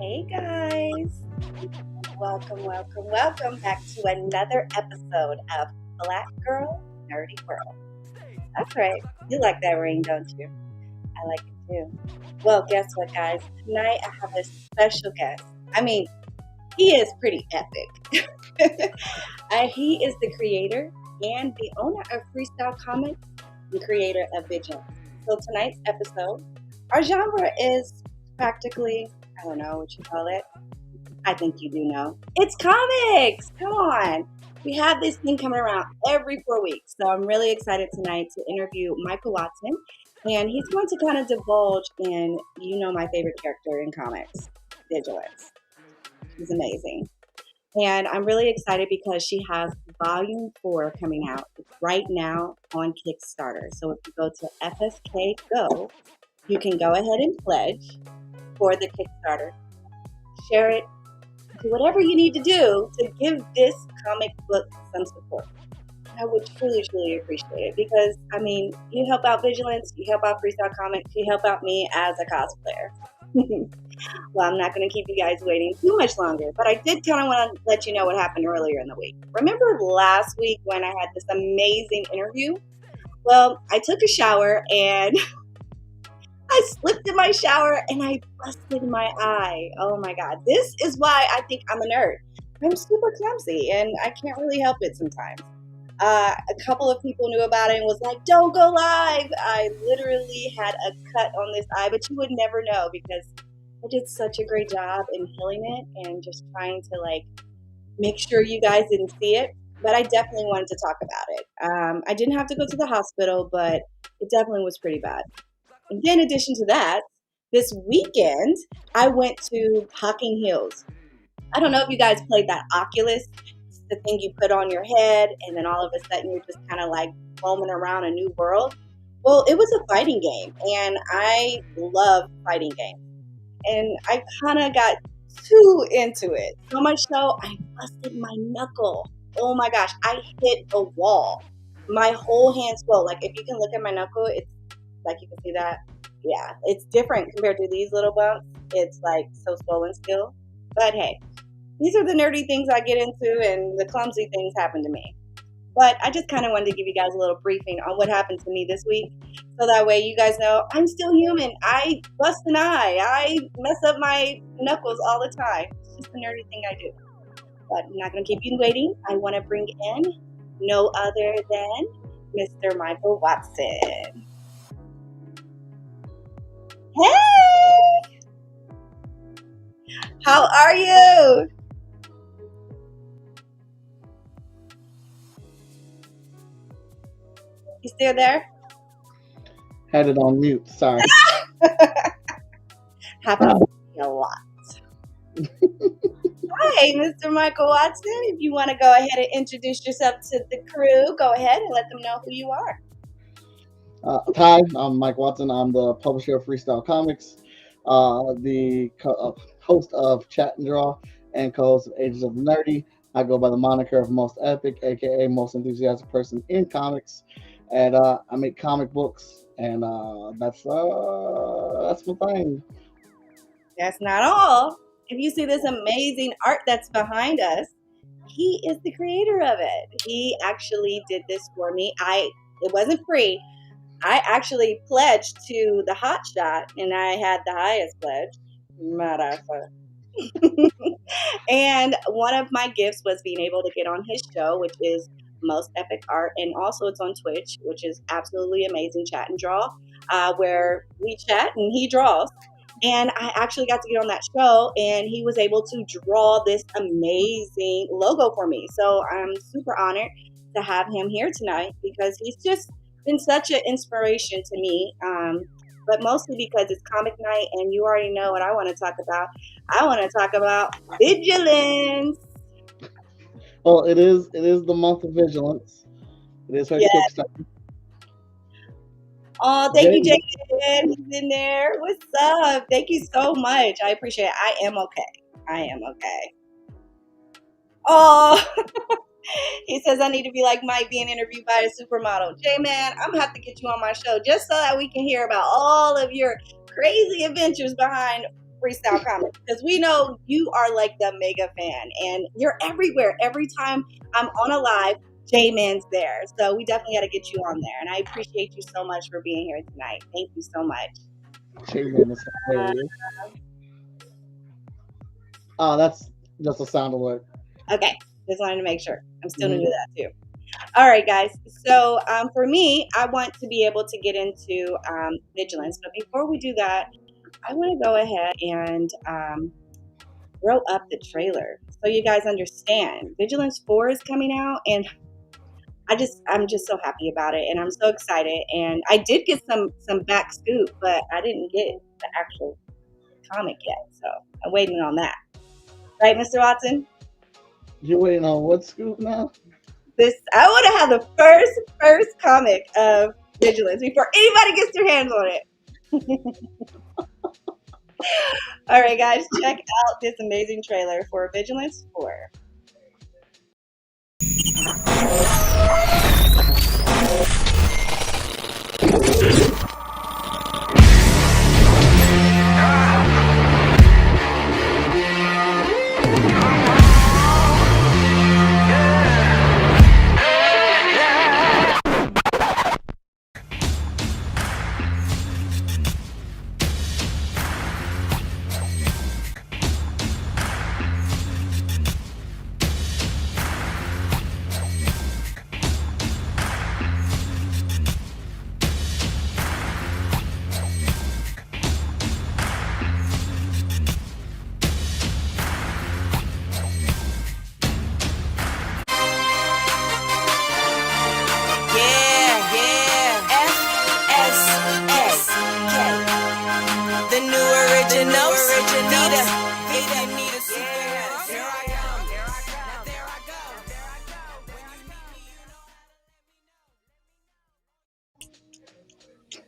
Hey guys, welcome back to another episode of Black Girl Nerdy World. That's right, you like that ring, don't you? I like it too. Well, guess what, guys? Tonight I have a special guest. I mean, he is pretty epic. He is the creator and the owner of Freestyle Comics and creator of Vigilance. So tonight's episode, our genre is practically, I don't know what you call it. I think you do know. It's comics! Come on! We have this thing coming around every 4 weeks. So I'm really excited tonight to interview Michael Watson. And he's going to kind of divulge in, my favorite character in comics, Vigilance. She's amazing. And I'm really excited because she has Volume 4 coming out right now on Kickstarter. So if you go to FSK Go, you can go ahead and pledge for the Kickstarter. Share it. Do whatever you need to do to give this comic book some support. I would truly, truly appreciate it because, you help out Vigilance, you help out Freestyle Comics, you help out me as a cosplayer. Well, I'm not going to keep you guys waiting too much longer, but I did kind of want to let you know what happened earlier in the week. Remember last week when I had this amazing interview? Well, I took a shower and I slipped in my shower and I busted my eye. Oh my God. This is why I think I'm a nerd. I'm super clumsy and I can't really help it sometimes. A couple of people knew about it and was like, don't go live. I literally had a cut on this eye, but you would never know because I did such a great job in healing it and just trying to make sure you guys didn't see it. But I definitely wanted to talk about it. I didn't have to go to the hospital, but it definitely was pretty bad. And then in addition to that, this weekend, I went to Hocking Hills. I don't know if you guys played that Oculus. It's the thing you put on your head, and then all of a sudden you're just kind of roaming around a new world. Well, it was a fighting game, and I love fighting games. And I kind of got too into it. So much so, I busted my knuckle. Oh my gosh, I hit a wall. My whole hand swelled. If you can look at my knuckle, it's you can see that. Yeah, it's different compared to these little bumps. It's so swollen still. But hey, these are the nerdy things I get into and the clumsy things happen to me. But I just kind of wanted to give you guys a little briefing on what happened to me this week. So that way you guys know I'm still human. I bust an eye. I mess up my knuckles all the time. It's just a nerdy thing I do. But I'm not going to keep you waiting. I want to bring in no other than Mr. Michael Watson. Hey! How are you? You still there? Had it on mute, sorry. Happens to me a lot. Hi, Mr. Michael Watson. If you want to go ahead and introduce yourself to the crew, go ahead and let them know who you are. Hi, I'm Mike Watson. I'm the publisher of Freestyle Comics, the host of Chat and Draw, and co-host of Ages of the Nerdy. I go by the moniker of Most Epic, aka Most Enthusiastic Person in Comics, and I make comic books, and that's my thing. That's not all. If you see this amazing art that's behind us, he is the creator of it. He actually did this for me. It wasn't free. I actually pledged to the Hot Shot, and I had the highest pledge. Motherfucker. And one of my gifts was being able to get on his show, which is Most Epic Art, and also it's on Twitch, which is absolutely amazing, Chat and Draw, where we chat and he draws. And I actually got to get on that show, and he was able to draw this amazing logo for me. So I'm super honored to have him here tonight because he's just been such an inspiration to me. But mostly because it's comic night, and you already know what I want to talk about. I want to talk about Vigilance. Well, it is the month of Vigilance. It is her Yeah. Kickstarter. Oh, thank you, Jaden. He's in there. What's up? Thank you so much. I appreciate it. I am okay. I am okay. Oh, he says I need to be like Mike being interviewed by a supermodel. J-Man, I'm going to have to get you on my show just so that we can hear about all of your crazy adventures behind Freestyle Comics, because we know you are like the mega fan and you're everywhere. Every time I'm on a live, J-Man's there. So we definitely got to get you on there. And I appreciate you so much for being here tonight. Thank you so much. J-Man is hilarious. Oh, that's just a sound alert. Okay, just wanted to make sure. I'm still new to that too. All right, guys. So for me, I want to be able to get into Vigilance. But before we do that, I want to go ahead and throw up the trailer so you guys understand. Vigilance 4 is coming out, and I'm just so happy about it, and I'm so excited. And I did get some back scoop, but I didn't get the actual comic yet, so I'm waiting on that. Right, Mr. Watson? You're waiting on what scoop now? I want to have the first comic of Vigilance before anybody gets their hands on it. All right, guys, check out this amazing trailer for Vigilance 4.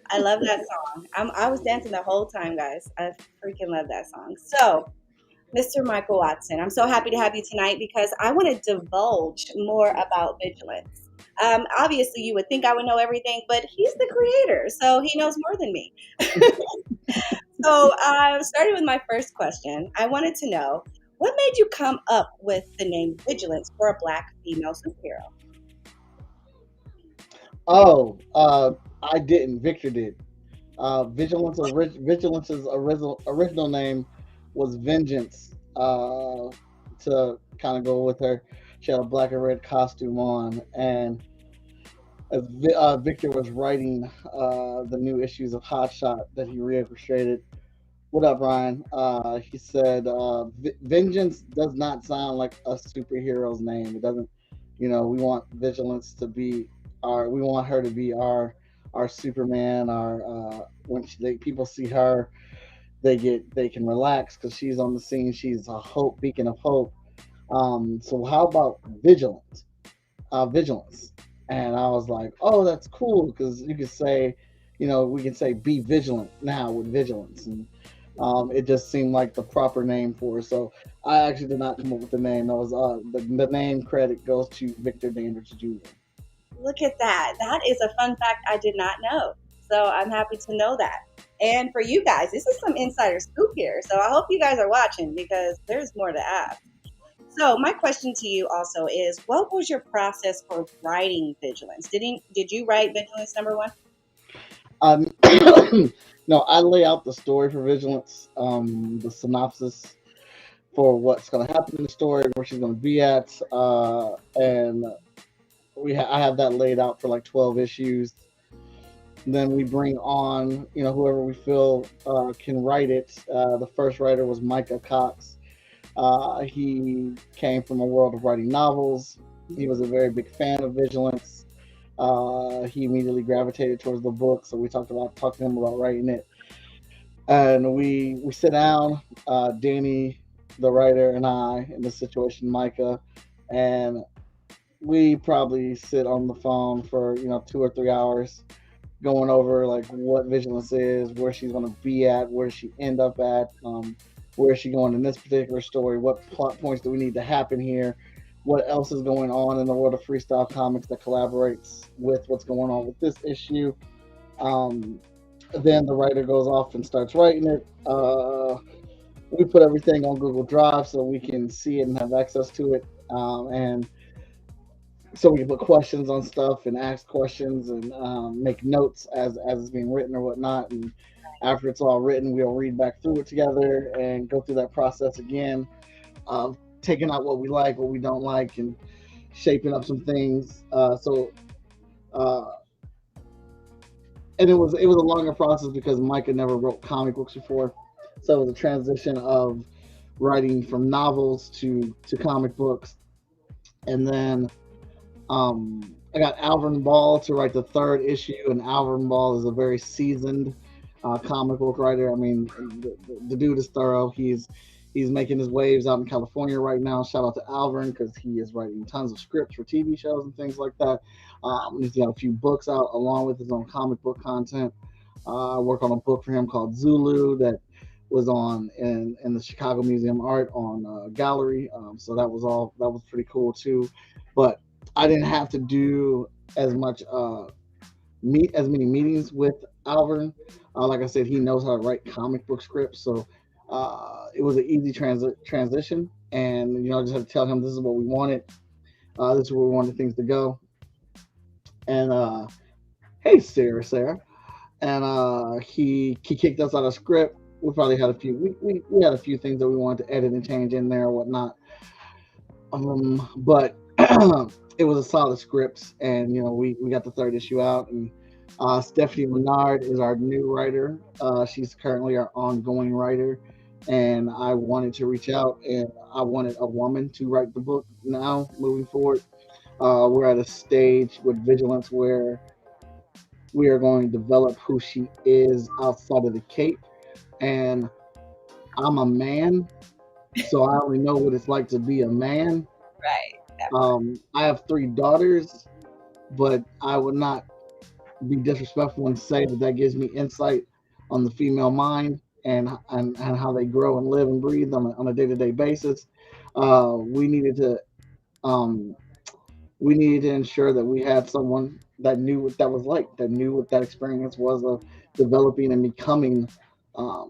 I love that song. I was dancing the whole time, guys. I freaking love that song. So, Mr. Michael Watson, I'm so happy to have you tonight because I want to divulge more about Vigilance. Obviously, you would think I would know everything, but he's the creator, so he knows more than me. So, starting with my first question, I wanted to know what made you come up with the name Vigilance for a Black female superhero? Oh, I didn't. Victor did. Vigilance's original name was Vengeance. To kind of go with her, she had a black and red costume on, and as Victor was writing the new issues of Hotshot that he reillustrated. What up, Ryan? He said, "Vengeance does not sound like a superhero's name. It doesn't. We want Vigilance to be our. We want her to be our Superman. Our when people see her, they can relax because she's on the scene. She's a hope beacon of hope. So how about Vigilance? Vigilance." And I was like, "Oh, that's cool because you could say, we can say be vigilant now with Vigilance." And it just seemed like the proper name for her. So I actually did not come up with the name. That was the name credit goes to Victor Dandridge Jr. Look at that. That is a fun fact I did not know. So I'm happy to know that. And for you guys, this is some insider scoop here. So I hope you guys are watching because there's more to ask. So my question to you also is, what was your process for writing Vigilance? Did you write Vigilance #1? No, I lay out the story for Vigilance, the synopsis for what's going to happen in the story, where she's going to be at, and I have that laid out for like 12 issues. Then we bring on, whoever we feel can write it. The first writer was Micah Cox. He came from a world of writing novels. He was a very big fan of Vigilance. He immediately gravitated towards the book, so we talked to him about writing it. And we sit down, Danny, the writer, and I, in this situation, Micah, and we probably sit on the phone for 2 or 3 hours going over like what Vigilance is, where she's going to be at, where she end up at, where is she going in this particular story, what plot points do we need to happen here, what else is going on in the world of Freestyle Comics that collaborates with what's going on with this issue. Then the writer goes off and starts writing it. We put everything on Google Drive so we can see it and have access to it, and so we can put questions on stuff and ask questions and make notes as it's being written or whatnot. And after it's all written, we'll read back through it together and go through that process again of taking out what we like, what we don't like, and shaping up some things. And it was a longer process because Micah never wrote comic books before, so it was a transition of writing from novels to comic books. And then I got Alvin Ball to write the third issue, and Alvin Ball is a very seasoned comic book writer. I mean, the dude is thorough. He's making his waves out in California right now. Shout out to Alvin because he is writing tons of scripts for TV shows and things like that. He's got a few books out along with his own comic book content. I work on a book for him called Zulu that was on in the Chicago Museum of Art on Gallery. So that was pretty cool too. But I didn't have to do as much as many meetings with Alvin. Like I said, he knows how to write comic book scripts, so it was an easy transition. And I just had to tell him this is what we wanted. This is where we wanted things to go. And hey, Sarah, and he kicked us out of script. We probably had a few. We had a few things that we wanted to edit and change in there or whatnot. But it was a solid script, and we got the third issue out. And Stephanie Menard is our new writer. She's currently our ongoing writer, and I wanted to reach out, and I wanted a woman to write the book now moving forward. We're at a stage with Vigilance where we are going to develop who she is outside of the cape, and I'm a man, so I only know what it's like to be a man. Right. I have 3 daughters, but I would not be disrespectful and say that gives me insight on the female mind and how they grow and live and breathe on a day-to-day basis. We needed to ensure that we had someone that knew what that was like, that knew what that experience was of developing and becoming a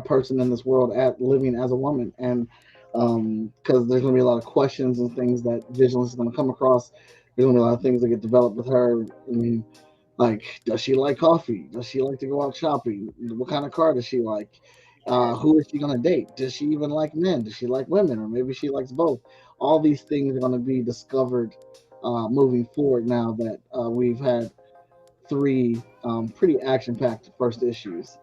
person in this world at living as a woman. And because there's going to be a lot of questions and things that Vigilance is going to come across. There's going to be a lot of things that get developed with her. I mean, like, does she like coffee? Does she like to go out shopping? What kind of car does she like? Who is she going to date? Does she even like men? Does she like women? Or maybe she likes both. All these things are going to be discovered moving forward now that we've had 3 pretty action-packed first issues.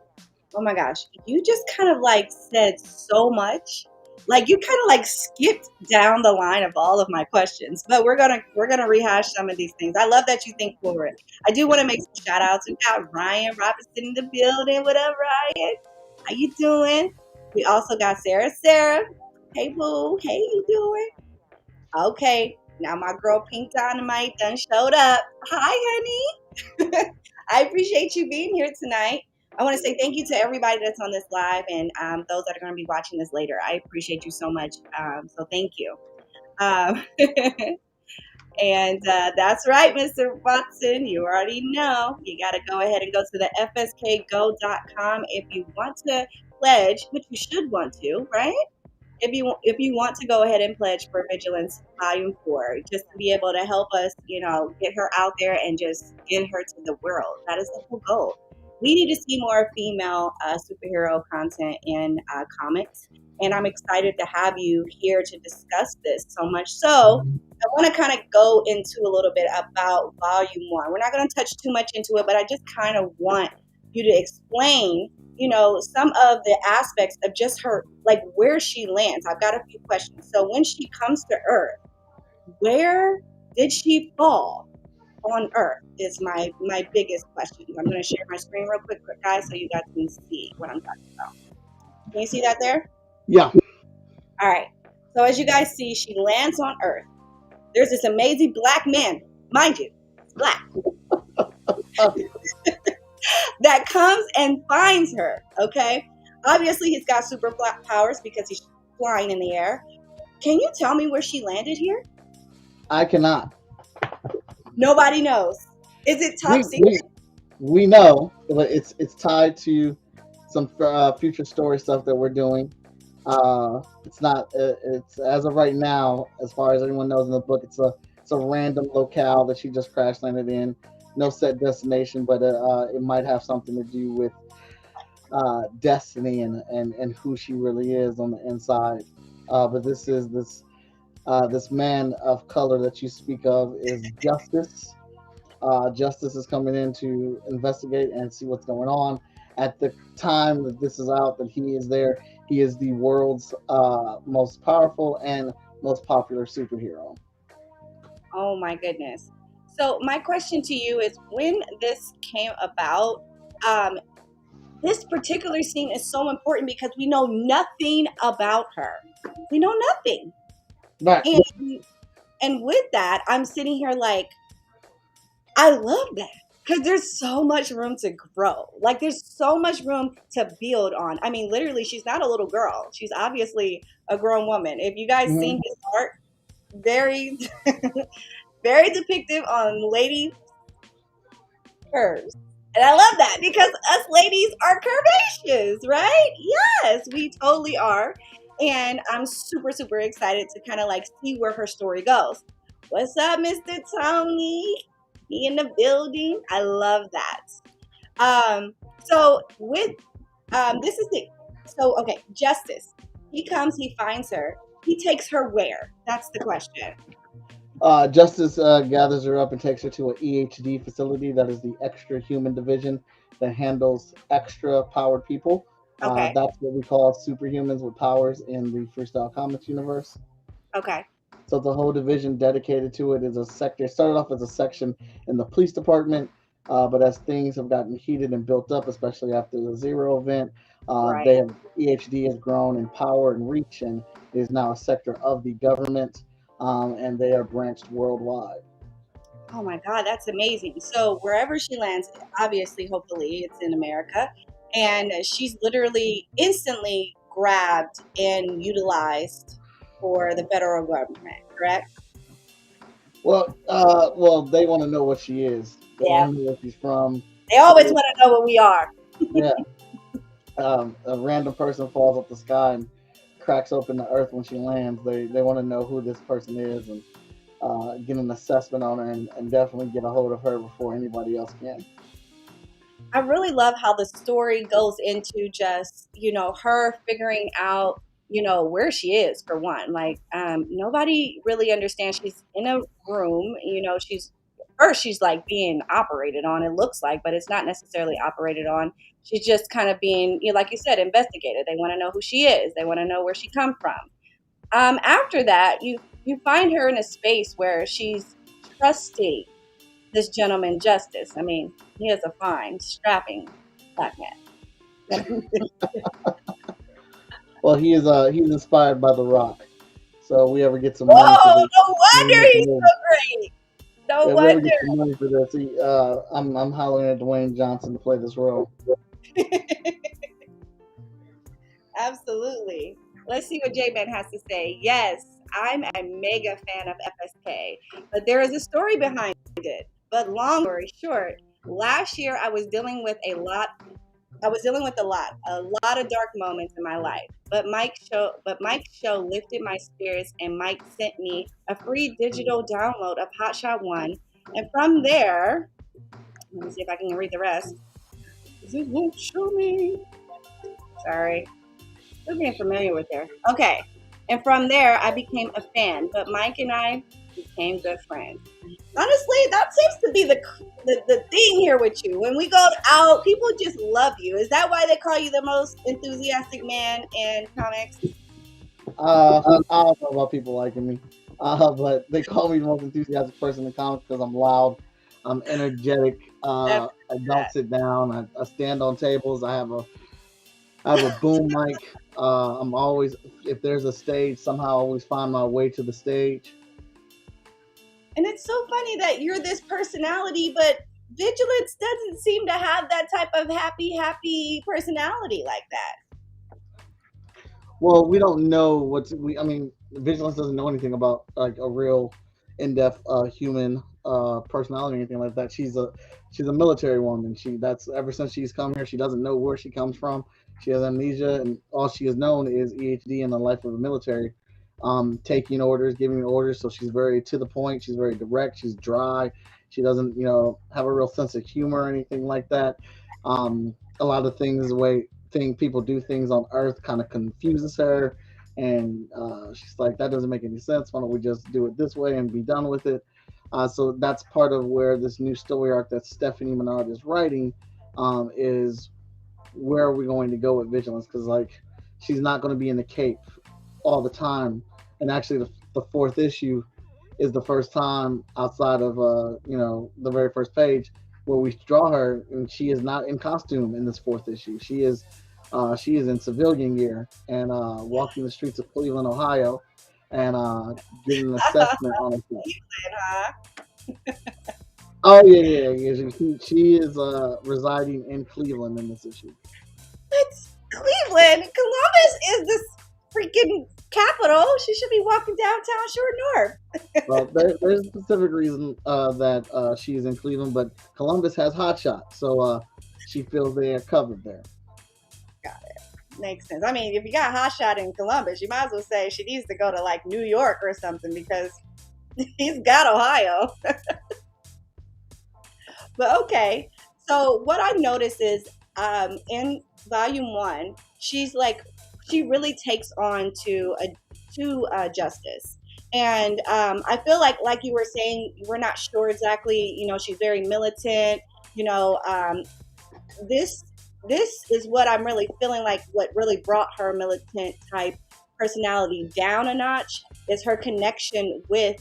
Oh my gosh, you just kind of like said so much. Like you kind of like skipped down the line of all of my questions, but we're gonna rehash some of these things. I love that you think forward. I do want to make some shout outs. We got Ryan Robinson in the building. What up, Ryan? How you doing? We also got Sarah. Hey boo, hey, you doing? Okay, now my girl Pink Dynamite done showed up. Hi, honey. I appreciate you being here tonight. I want to say thank you to everybody that's on this live and those that are going to be watching this later. I appreciate you so much. So thank you. And that's right, Mr. Watson. You already know. You got to go ahead and go to the fskgo.com if you want to pledge, which you should want to, right? If you want to go ahead and pledge for Vigilance Volume 4, just to be able to help us, get her out there and just get her to the world. That is the whole goal. We need to see more female superhero content in comics. and I'm excited to have you here to discuss this. So much so, I want to kind of go into a little bit about Volume 1. We're not going to touch too much into it, but I just kind of want you to explain, some of the aspects of just her, like where she lands. I've got a few questions. So when she comes to Earth, where did she fall on Earth is my biggest question. I'm going to share my screen real quick, guys, so you guys can see what I'm talking about. Can you see that there? Yeah. All right. So as you guys see, she lands on Earth. There's this amazing black man, mind you, black, that comes and finds her, okay? Obviously, he's got super powers because he's flying in the air. Can you tell me where she landed here? I cannot. Nobody knows. Is it top secret? We know, but it's tied to some future story stuff that we're doing. It's not. It's as of right now, as far as anyone knows in the book, it's a random locale that she just crash landed in. No set destination, but it might have something to do with destiny and who she really is on the inside. But this man of color that you speak of is Justice. Justice is coming in to investigate and see what's going on. At the time that this is out, that he is there, he is the world's most powerful and most popular superhero. Oh my goodness. So my question to you is, when this came about, this particular scene is so important because we know nothing about her. We know nothing. Right. And with that, I'm sitting here like, I love that because there's so much room to grow. Like there's so much room to build on. I mean, literally, she's not a little girl. She's obviously a grown woman. If you guys seen his art, very, very depictive on lady curves. And I love that because us ladies are curvaceous, right? Yes, we totally are. And I'm super, super excited to kind of like see where her story goes. What's up, Mr. Tony? He in the building. I love that. So with this is the okay, Justice. He comes, he finds her. He takes her where? That's the question. Justice gathers her up and takes her to an EHD facility, that is the extra human division that handles extra powered people. Okay. That's what we call superhumans with powers in the Freestyle Comics universe. Okay. So the whole division dedicated to it is a sector. It started off as a section in the police department, but as things have gotten heated and built up, especially after the Zero event, Right. EHD has grown in power and reach and is now a sector of the government, and they are branched worldwide. Oh my God, that's amazing. So wherever she lands, obviously, hopefully it's in America, and she's literally instantly grabbed and utilized for the federal government, correct? Well, they want to know what she is. They Yeah. want to know where she's from. They always want to know what we are. Yeah. A random person falls off the sky and cracks open the earth when she lands. They want to know who this person is and get an assessment on her and definitely get a hold of her before anybody else can. I really love how the story goes into just, her figuring out, where she is for one. Like, nobody really understands. She's in a room, she's like being operated on, it looks like, but it's not necessarily operated on. She's just kind of being, like you said, investigated. They want to know who she is. They want to know where she come from. After that, you find her in a space where she's trusting this gentleman, Justice. I mean, he is a fine, strapping black man. Well, he's inspired by The Rock. So we ever get some Whoa, money for this. no wonder he's so great. No We ever wonder. get some money for this. I'm hollering at Dwayne Johnson to play this role. Absolutely. Let's see what J-Man has to say. Yes, I'm a mega fan of FSK, but there is a story behind it. But long story short, last year I was dealing with a lot of dark moments in my life. But Mike's show lifted my spirits, and Mike sent me a free digital download of Hotshot 1. And from there, let me see if I can read the rest. It won't show me. Sorry. We're getting familiar with her. Okay. And from there, I became a fan. But Mike and I became good friends. Honestly, that seems to be the thing here with you. When we go out, people just love you. Is that why they call you the most enthusiastic man in comics? I don't know about people liking me, but they call me the most enthusiastic person in comics because I'm loud, I'm energetic. That's I don't that. sit down. I stand on tables. I have a boom mic. I'm always, if there's a stage, somehow I always find my way to the stage. And it's so funny that you're this personality, but Vigilance doesn't seem to have that type of happy personality like that. Well, we don't know I mean, Vigilance doesn't know anything about like a real in-depth human personality or anything like that. She's a military woman. That's ever since she's come here, she doesn't know where she comes from. She has amnesia, and all she has known is EHD and the life of the military, taking orders, giving orders. So she's very to the point. She's very direct. She's dry. She doesn't, have a real sense of humor or anything like that. A lot of things, the way people do things on Earth, kind of confuses her, and she's like, that doesn't make any sense. Why don't we just do it this way and be done with it? So that's part of where this new story arc that Stephanie Menard is writing is where are we going to go with Vigilance? Because like she's not going to be in the Cape all the time, and actually the fourth issue is the first time outside of the very first page where we draw her, and she is not in costume in this fourth issue. She is in civilian gear and walking the streets of Cleveland, Ohio, and giving an assessment on herself. Huh? Oh yeah. She is residing in Cleveland in this issue. It's Cleveland. Columbus is this freaking capital. She should be walking downtown Shore North. Well, there's a specific reason that she's in Cleveland, but Columbus has hot shots, so she feels they are covered there. Got it. Makes sense. I mean, if you got hot shot in Columbus, you might as well say she needs to go to like New York or something because he's got Ohio. But okay. So what I noticed is in volume one, she really takes on to Justice. And I feel like you were saying, we're not sure exactly. She's very militant. You know, this this is what I'm really feeling like. What really brought her militant type personality down a notch is her connection with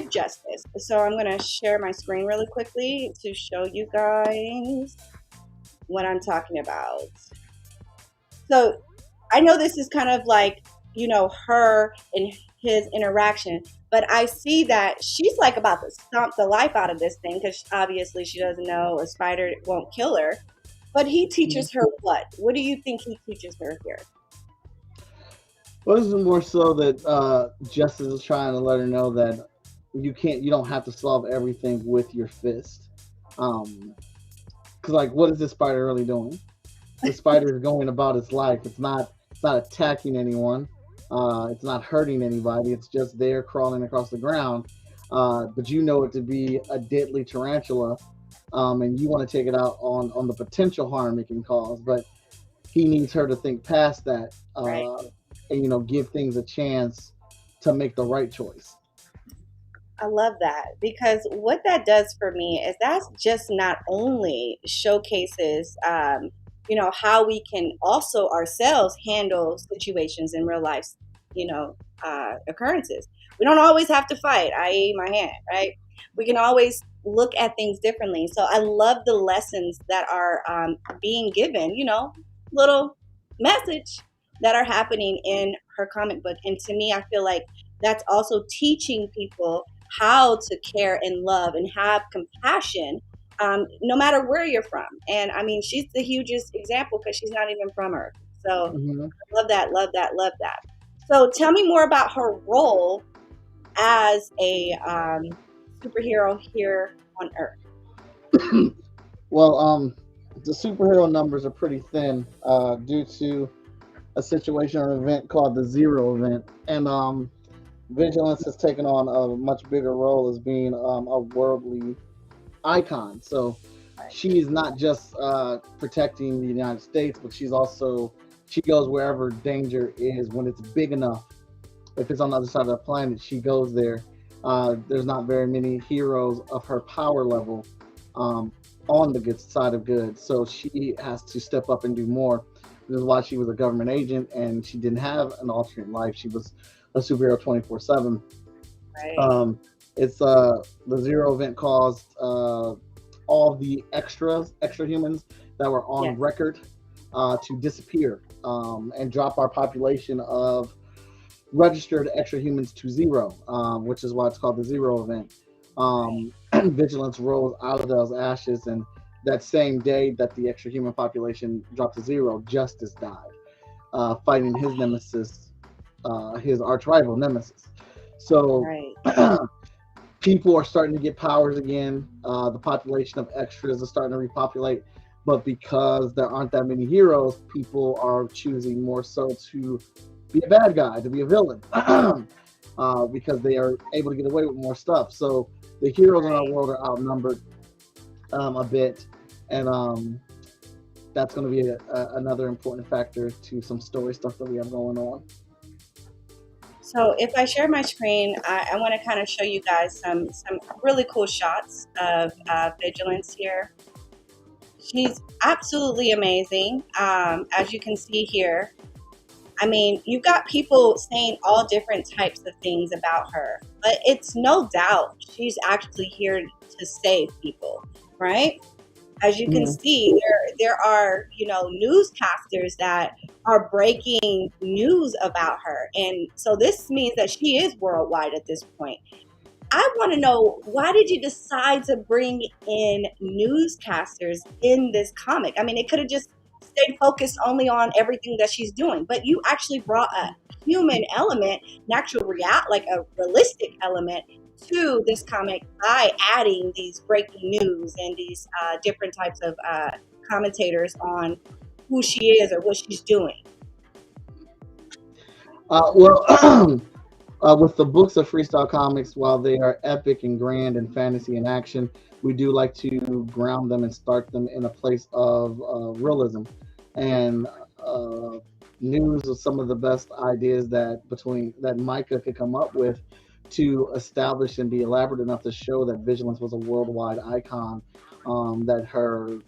Justice. So I'm gonna share my screen really quickly to show you guys what I'm talking about. So I know this is kind of like, her and his interaction, but I see that she's like about to stomp the life out of this thing because obviously she doesn't know a spider won't kill her. But he teaches her what? What do you think he teaches her here? Well, this is more so that Justice is trying to let her know that you don't have to solve everything with your fist. Because like, what is this spider really doing? The spider is going about its life. It's not attacking anyone. It's not hurting anybody. It's just there crawling across the ground. But you know it to be a deadly tarantula, and you want to take it out on the potential harm it can cause. But he needs her to think past that, Right. and give things a chance to make the right choice. I love that because what that does for me is that's just not only showcases, how we can also ourselves handle situations in real life, occurrences. We don't always have to fight, i.e., my hand, right? We can always look at things differently. So I love the lessons that are being given, little message that are happening in her comic book. And to me, I feel like that's also teaching people how to care and love and have compassion, no matter where you're from. And I mean, she's the hugest example because she's not even from Earth. So Mm-hmm. love that, love that, love that. So tell me more about her role as a superhero here on Earth. Well, the superhero numbers are pretty thin due to a situation or event called the Zero Event, and Vigilance has taken on a much bigger role as being a worldly icon. So she's not just protecting the United States, but she's also she goes wherever danger is when it's big enough. If it's on the other side of the planet, she goes there. There's not very many heroes of her power level on the good side of good, so she has to step up and do more. This is why she was a government agent, and she didn't have an alternate life. She was a superhero 24/7. Right. It's the Zero event caused all the extra humans that were on Yes. record to disappear and drop our population of registered extra humans to zero, which is why it's called the Zero event. Vigilance rose out of those ashes, and that same day that the extra human population dropped to zero, Justice died, fighting his nemesis, his arch rival Nemesis. So Right. people are starting to get powers again. The population of extras is starting to repopulate, but because there aren't that many heroes, people are choosing more so to be a bad guy, to be a villain, because they are able to get away with more stuff. So the heroes in our world are outnumbered a bit, and that's going to be another important factor to some story stuff that we have going on. So if I share my screen, I want to kind of show you guys some really cool shots of Vigilance here. She's absolutely amazing. As you can see here, I mean, you've got people saying all different types of things about her, but it's no doubt she's actually here to save people, right? As you can see, there are, you know, newscasters that are breaking news about her. And so this means that she is worldwide at this point. I want to know, why did you decide to bring in newscasters in this comic? I mean, it could have just stayed focused only on everything that she's doing, but you actually brought a human element, like a realistic element to this comic by adding these breaking news and these different types of commentators on who she is or what she's doing. Well, with the books of Freestyle Comics, while they are epic and grand and fantasy and action, we do like to ground them and start them in a place of realism. And news of some of the best ideas that Micah could come up with to establish and be elaborate enough to show that Vigilance was a worldwide icon, that her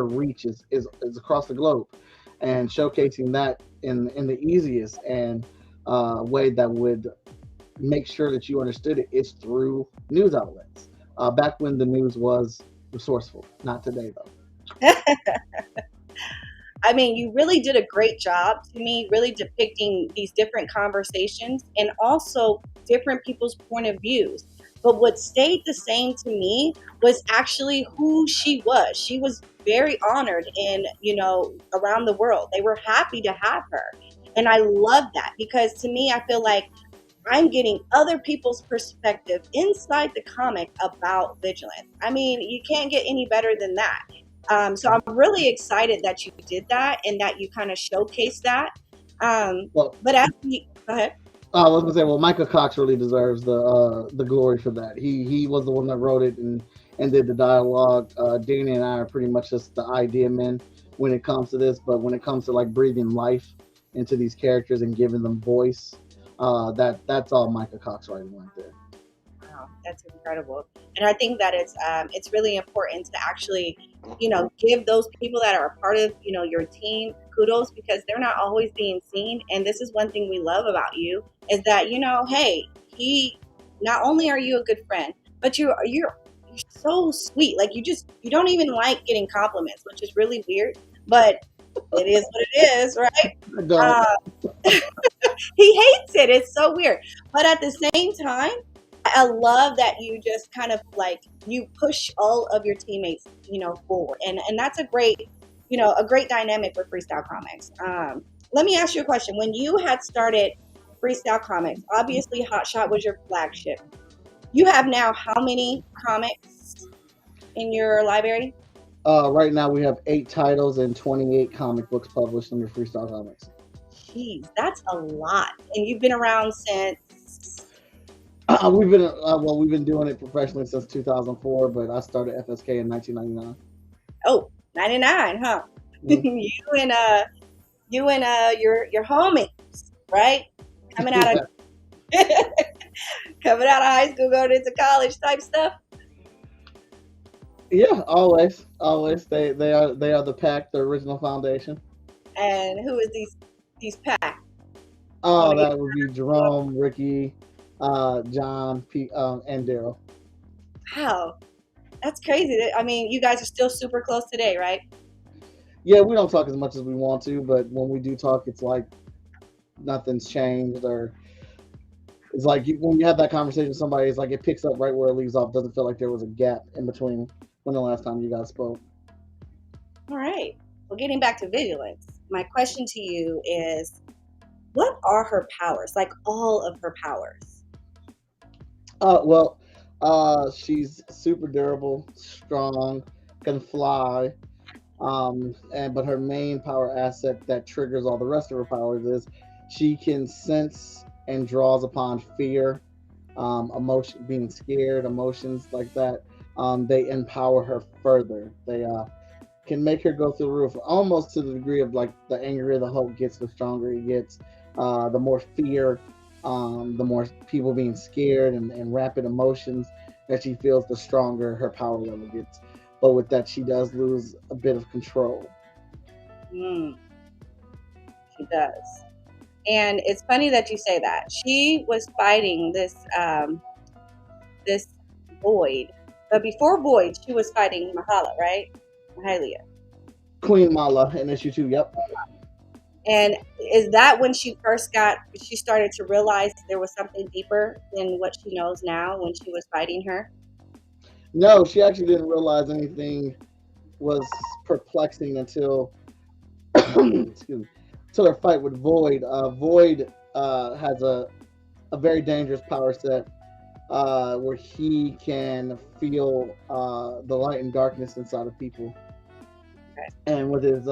reach is across the globe, and showcasing that in the easiest and way that would make sure that you understood it is through news outlets. Back when the news was resourceful, not today though. I mean, you really did a great job to me, really depicting these different conversations and also different people's point of views. But what stayed the same to me was actually who she was. She was very honored in, you know, around the world. They were happy to have her. And I love that, because to me, I feel like I'm getting other people's perspective inside the comic about Vigilance. I mean, you can't get any better than that. So I'm really excited that you did that and that you kind of showcased that. But as we go ahead. I was gonna say, well, Michael Cox really deserves the glory for that. He was the one that wrote it and did the dialogue. Danny and I are pretty much just the idea men when it comes to this, but when it comes to like breathing life into these characters and giving them voice, that's all Michael Cox writing right there. Wow, that's incredible. And I think that it's really important to actually, you know, give those people that are a part of, you know, your team kudos, because they're not always being seen. And this is one thing we love about you, is that, you know, hey, not only are you a good friend, but you're so sweet. Like you don't even like getting compliments, which is really weird, but it is what it is, right? He hates it. It's so weird. But at the same time, I love that you just kind of like, you push all of your teammates, you know, forward. And that's a great, you know, a great dynamic with Freestyle Comics. Let me ask you a question. When you had started Freestyle Comics, obviously Hot Shot was your flagship. You have now how many comics in your library? Right now we have 8 titles and 28 comic books published under Freestyle Comics. Jeez, that's a lot. And you've been around since? We've been doing it professionally since 2004, but I started FSK in 1999. Oh, 99, huh? Mm-hmm. You and You and your homies, right? Coming out of coming out of high school, going into college type stuff. Yeah, always, always. They are the pack, the original foundation. And who is these pack? Want Oh, to get that would be Jerome, Ricky, John, and Daryl. wow, that's crazy. I mean, you guys are still super close today, right? Yeah, we don't talk as much as we want to, but when we do talk, it's like nothing's changed, or it's like when you have that conversation with somebody, it's like it picks up right where it leaves off. Doesn't feel like there was a gap in between when the last time you guys spoke. All right. Well, getting back to Vigilance, my question to you is, what are her powers? Like all of her powers. Well, she's super durable, strong, can fly. And but her main power asset that triggers all the rest of her powers is she can sense and draws upon fear, emotion, being scared, emotions like that. They empower her further. They can make her go through the roof, almost to the degree of like the angrier the Hulk gets, the stronger he gets. The more fear, the more people being scared and rapid emotions that she feels, the stronger her power level gets. But with that, she does lose a bit of control. Mm, she does. And it's funny that you say that. She was fighting this Void, but before Void, she was fighting Mahala, right? Mahalia. Queen Mala in issue 2, yep. And is that when she she started to realize there was something deeper than what she knows now when she was fighting her? No, she actually didn't realize anything was perplexing until excuse me, until her fight with Void. Void has a very dangerous power set where he can feel the light and darkness inside of people, Okay. and with his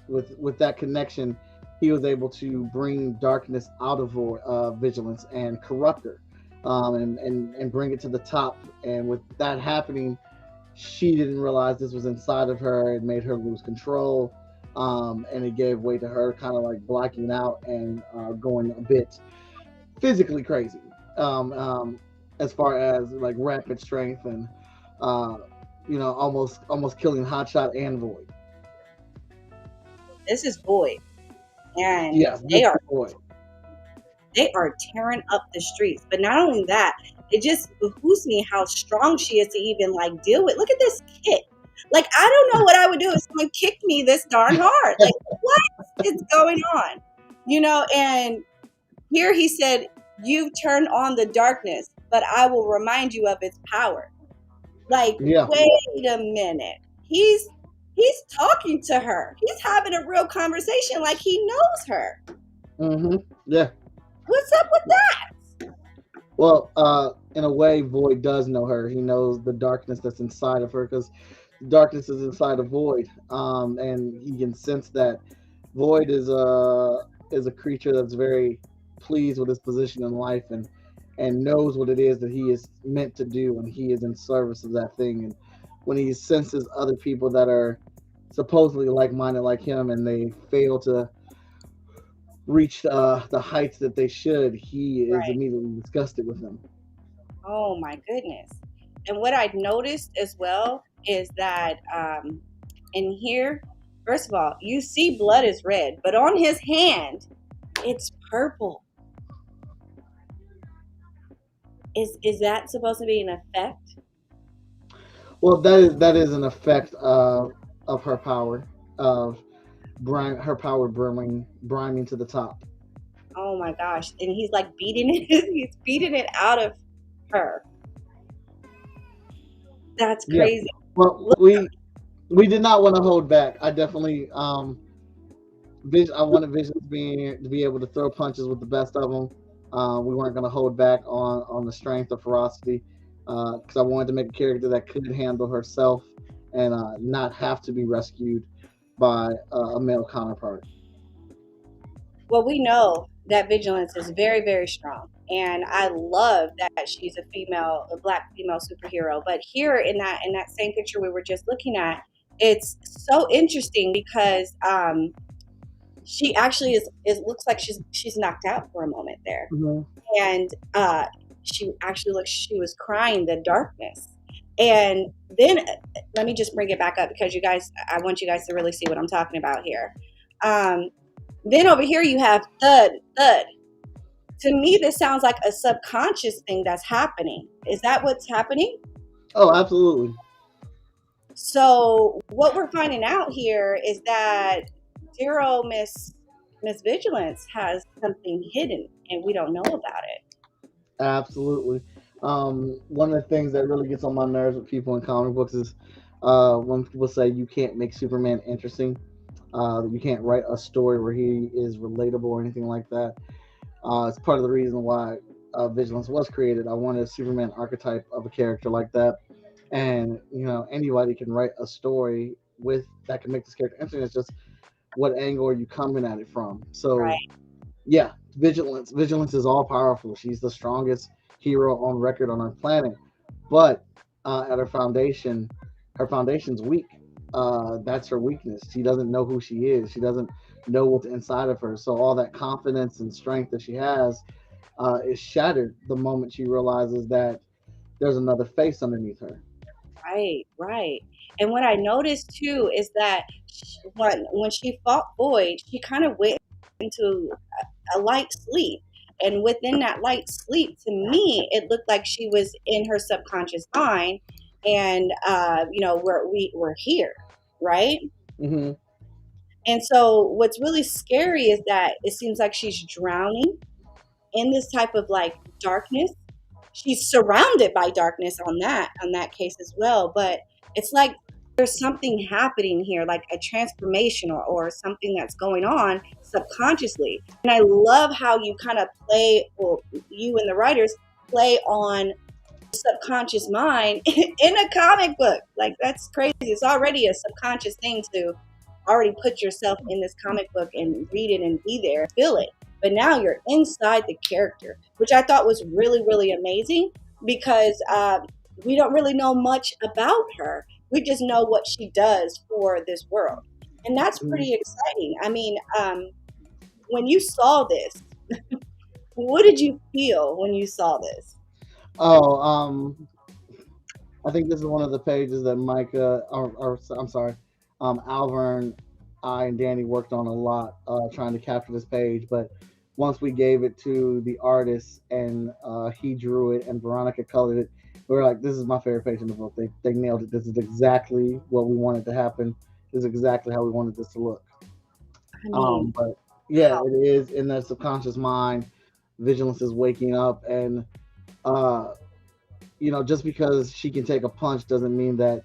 with that connection, he was able to bring darkness out of Vigilance and corrupt her, and bring it to the top. And with that happening, she didn't realize this was inside of her. It made her lose control, and it gave way to her kind of like blacking out and going a bit physically crazy. Um, um, as far as like rapid strength and uh, almost killing Hotshot and Void. This is Void, and Yes, this is Void. they are tearing up the streets. But not only that, it just behooves me how strong she is to even like deal with. Look at this kick. Like I don't know what I would do if someone kicked me this darn hard. Like what is going on? And here he said, "You've turned on the darkness, but I will remind you of its power." Like, Yeah. wait a minute. He's talking to her. He's having a real conversation like he knows her. Yeah. What's up with that? Well, in a way, Void does know her. He knows the darkness that's inside of her because darkness is inside of Void, and he can sense that Void is a creature that's very pleased with his position in life and knows what it is that he is meant to do, and he is in service of that thing. And when he senses other people that are supposedly like-minded like him and they fail to reach the heights that they should, he is Right. immediately disgusted with them. Oh my goodness. And what I noticed as well is that in here, first of all, you see blood is red, but on his hand, it's purple. Is that supposed to be an effect? Well, that is an effect of her power, of her power briming to the top. Oh my gosh. And he's like beating it, he's beating it out of her. That's Yeah. crazy. Well, Look, we did not want to hold back. I definitely I wanted Vision to be able to throw punches with the best of them. We weren't going to hold back on the strength or ferocity because I wanted to make a character that could handle herself and not have to be rescued by a male counterpart. well, we know that Vigilance is very, very strong. And I love that she's a black female superhero. But here in that same picture we were just looking at, it's so interesting because she actually is. It looks like she's knocked out for a moment there, Mhm. and she actually looks. She was crying the darkness, and then let me just bring it back up because you guys. I want you guys to really see what I'm talking about here. Then over here you have thud thud. To me, this sounds like a subconscious thing that's happening. Is that what's happening? Oh, absolutely. So what we're finding out here is that Zero Miss Vigilance has something hidden and we don't know about it. Absolutely. One of the things that really gets on my nerves with people in comic books is when people say you can't make Superman interesting. You can't write a story where he is relatable or anything like that. It's part of the reason why Vigilance was created. I wanted a Superman archetype of a character like that, and anybody can write a story with that can make this character interesting. It's just what angle are you coming at it from? So Right. yeah, Vigilance is all powerful. She's the strongest hero on record on our planet, but at her foundation's weak. That's her weakness. She doesn't know who she is. She doesn't know what's inside of her. So all that confidence and strength that she has is shattered the moment she realizes that there's another face underneath her. Right, right. And what I noticed too is that when she fought Void, she kind of went into a light sleep. And within that light sleep, to me, it looked like she was in her subconscious mind. And, we're here, right? Hmm. And so what's really scary is that it seems like she's drowning in this type of like darkness. She's surrounded by darkness on that case as well, but it's like there's something happening here, like a transformation or something that's going on subconsciously. And I love how you kind of play, or you and the writers play on subconscious mind in a comic book. Like that's crazy. It's already a subconscious thing to already put yourself in this comic book and read it and be there, feel it. But now you're inside the character, which I thought was really, really amazing because we don't really know much about her. We just know what she does for this world. And that's pretty exciting. I mean, when you saw this, what did you feel when you saw this? Oh, I think this is one of the pages that Micah, or I'm sorry, Alvern, I, and Danny worked on a lot, trying to capture this page. But once we gave it to the artist and he drew it and Veronica colored it, we were like, "This is my favorite page in the book. They nailed it. This is exactly what we wanted to happen. This is exactly how we wanted this to look." I mean, But yeah, wow. it is in the subconscious mind. Vigilance is waking up, and uh, just because she can take a punch doesn't mean that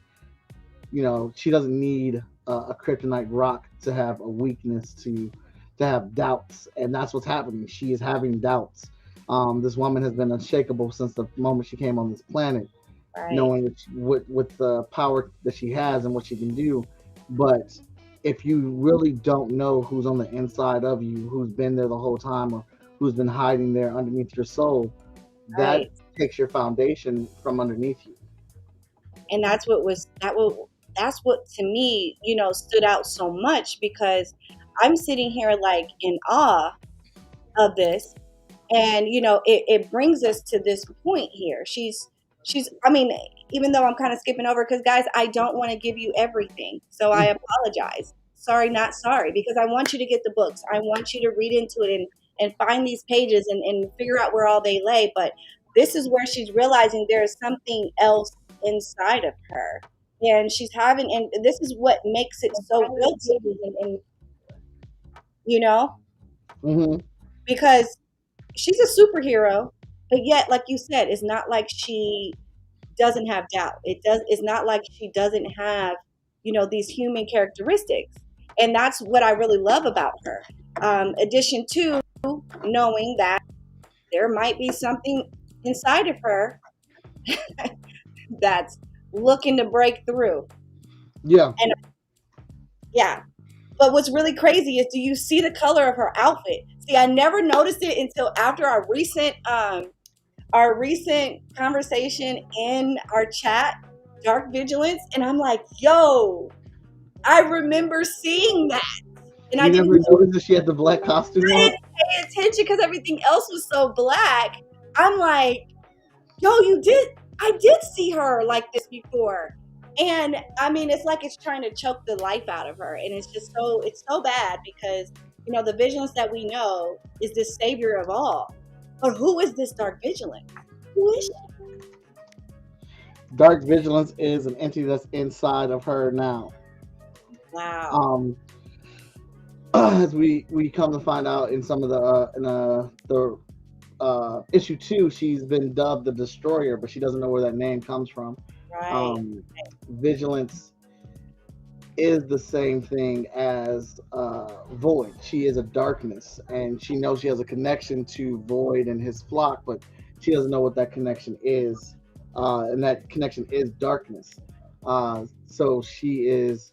she doesn't need a kryptonite rock to have a weakness to have doubts, and that's what's happening. She is having doubts. This woman has been unshakable since the moment she came on this planet, Right. knowing that with the power that she has and what she can do. But if you really don't know who's on the inside of you, who's been there the whole time, or who's been hiding there underneath your soul, that Right. takes your foundation from underneath you. And that's what to me, stood out so much because I'm sitting here like in awe of this. And it brings us to this point here. She's I mean, even though I'm kind of skipping over, because guys, I don't want to give you everything, so I apologize. Sorry, not sorry, because I want you to get the books. I want you to read into it and find these pages and figure out where all they lay. But this is where she's realizing there is something else inside of her, and she's having, and this is what makes it so real to me, and you know Hmm. because she's a superhero, but yet, like you said, it's not like she doesn't have doubt. It's not like she doesn't have, these human characteristics. And that's what I really love about her. Addition to knowing that there might be something inside of her that's looking to break through. Yeah. And yeah. But what's really crazy is, do you see the color of her outfit? See, I never noticed it until after our recent conversation in our chat, Dark Vigilance, and I'm like, yo, I remember seeing that. And I You didn't never noticed that she had the black costume on? pay attention because everything else was so black. I'm like, yo, I did see her like this before. And I mean, it's like it's trying to choke the life out of her. And it's so bad because, the Vigilance that we know is this savior of all. But who is this Dark Vigilance? Who is she? Dark Vigilance is an entity that's inside of her now. Wow. As we come to find out in some of the issue 2, she's been dubbed the Destroyer, but she doesn't know where that name comes from. Right. Vigilance is the same thing as Void. She is a darkness, and she knows she has a connection to Void and his flock, but she doesn't know what that connection is, and that connection is darkness. So she is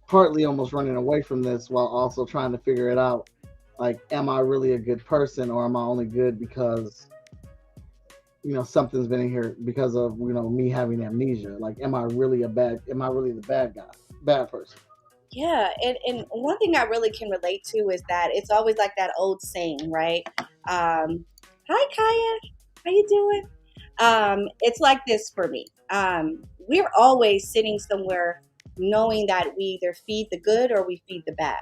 partly almost running away from this while also trying to figure it out. Like, am I really a good person, or am I only good because something's been in here because of me having amnesia? Like, am I really the bad guy, bad person? Yeah, and one thing I really can relate to is that it's always like that old saying, right? Hi Kaya, how you doing? It's like this for me. We're always sitting somewhere knowing that we either feed the good or we feed the bad.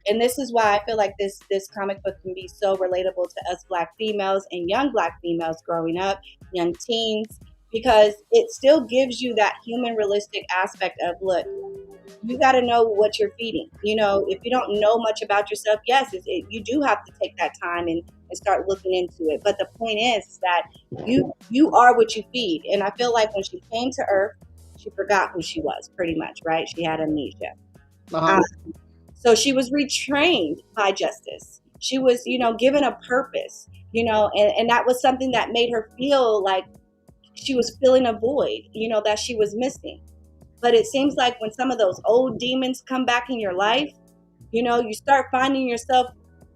And this is why I feel like this comic book can be so relatable to us Black females and young Black females growing up, young teens, because it still gives you that human realistic aspect of, look, you got to know what you're feeding. If you don't know much about yourself, yes, you do have to take that time and start looking into it. But the point is that you are what you feed. And I feel like when she came to Earth, she forgot who she was, pretty much, right? She had amnesia. Uh-huh. So she was retrained by Justice. She was, given a purpose, and that was something that made her feel like she was filling a void, that she was missing. But it seems like when some of those old demons come back in your life, you start finding yourself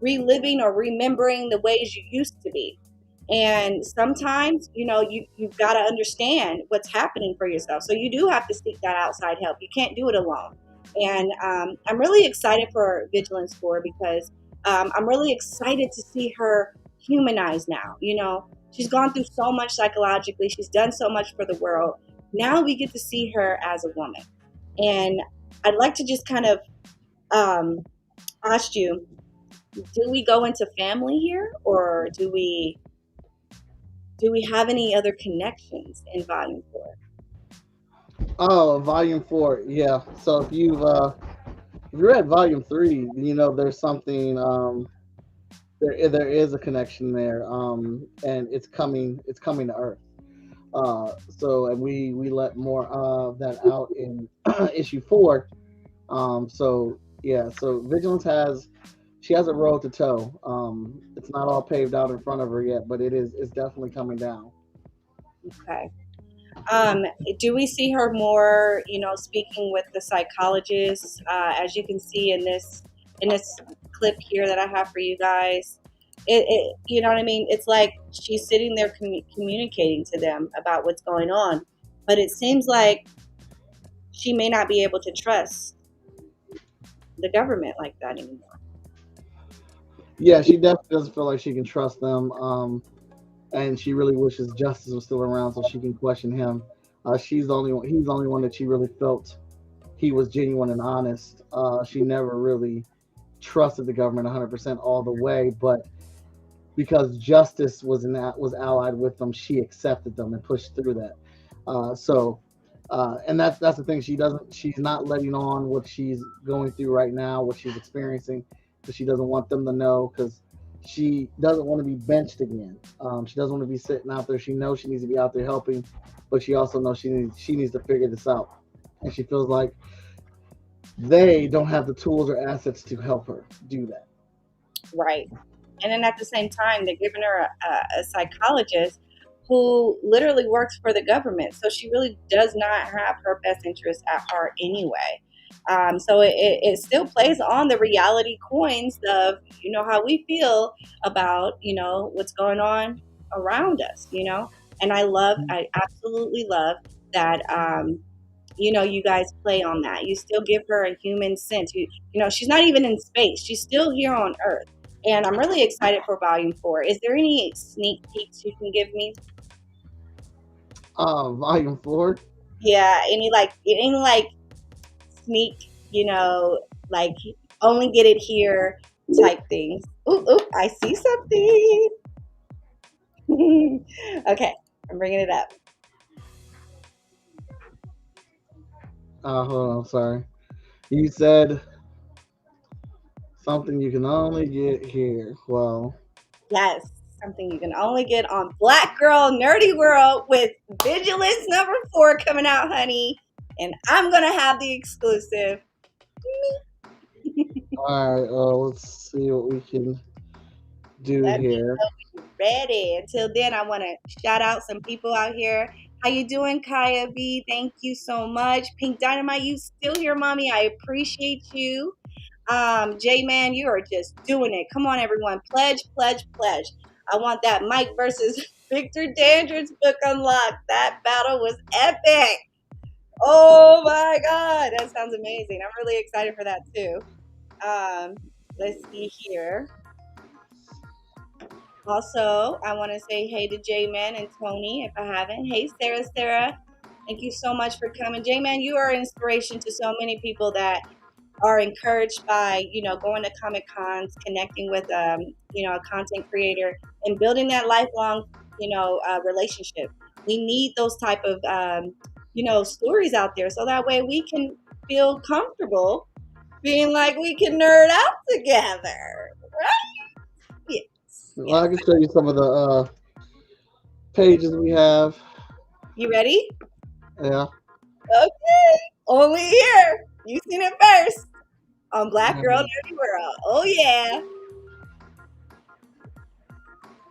reliving or remembering the ways you used to be. And sometimes, you've got to understand what's happening for yourself. So you do have to seek that outside help. You can't do it alone. And I'm really excited for Vigilance 4 because I'm really excited to see her humanized now. She's gone through so much psychologically. She's done so much for the world. Now we get to see her as a woman. And I'd like to just kind of ask you, do we go into family here, or do we have any other connections in Volume 4? Oh, Volume 4, yeah. So if you read Volume 3, there's something. There is a connection there, and it's coming to Earth. And we let more of that out in issue 4. So Vigilance has a road to toe. It's not all paved out in front of her yet, but it's definitely coming down. Okay. Do we see her more, speaking with the psychologists, as you can see in this clip here that I have for you guys? You know what I mean? It's like she's sitting there communicating to them about what's going on, but it seems like she may not be able to trust the government like that anymore. Yeah, she definitely doesn't feel like she can trust them. And she really wishes Justice was still around so she can question him. He's the only one that she really felt he was genuine and honest. She never really trusted the government 100% all the way, but because Justice was allied with them, she accepted them and pushed through that. And that's the thing. She's not letting on what she's going through right now, what she's experiencing, because she doesn't want them to know, because she doesn't want to be benched again. She doesn't want to be sitting out there. She knows she needs to be out there helping, but she also knows she needs to figure this out. And she feels like they don't have the tools or assets to help her do that. Right. And then at the same time, they're giving her a psychologist who literally works for the government. So she really does not have her best interest at heart anyway. So it still plays on the reality coins of, how we feel about, what's going on around us, and I absolutely love that you guys play on that. You still give her a human sense. She's not even in space. She's still here on Earth. And I'm really excited for Volume 4. Is there any sneak peeks you can give me? Volume 4. Yeah, any sneak, like only get it here type things. Ooh, I see something. Okay, I'm bringing it up. Hold on, sorry. You said something you can only get here. Well, Yes, something you can only get on Black Girl Nerdy World with Vigilance number 4 coming out, honey. And I'm going to have the exclusive. all right. Let's see what we can do Let me here. know when you're ready. Until then, I want to shout out some people out here. How you doing, Kaya B? Thank you so much. Pink Dynamite, you still here, mommy? I appreciate you. J-Man, you are just doing it. Come on, everyone. Pledge, pledge, pledge. I want that Mike versus Victor Dandridge book unlocked. That battle was epic. Oh my God. That sounds amazing. I'm really excited for that too. Let's see here. Also, I want to say hey to J-Man and Tony if I haven't. Hey, Sarah. Thank you so much for coming. J-Man, you are inspiration to so many people that are encouraged by going to Comic Cons, connecting with a content creator, and building that lifelong relationship. We need those type of stories out there, so that way we can feel comfortable being like we can nerd out together, right? Yes. Well, I can show you some of the pages we have. You ready? Yeah. Okay. Only here. You seen it first on Black Girl Nerdy World. Oh yeah.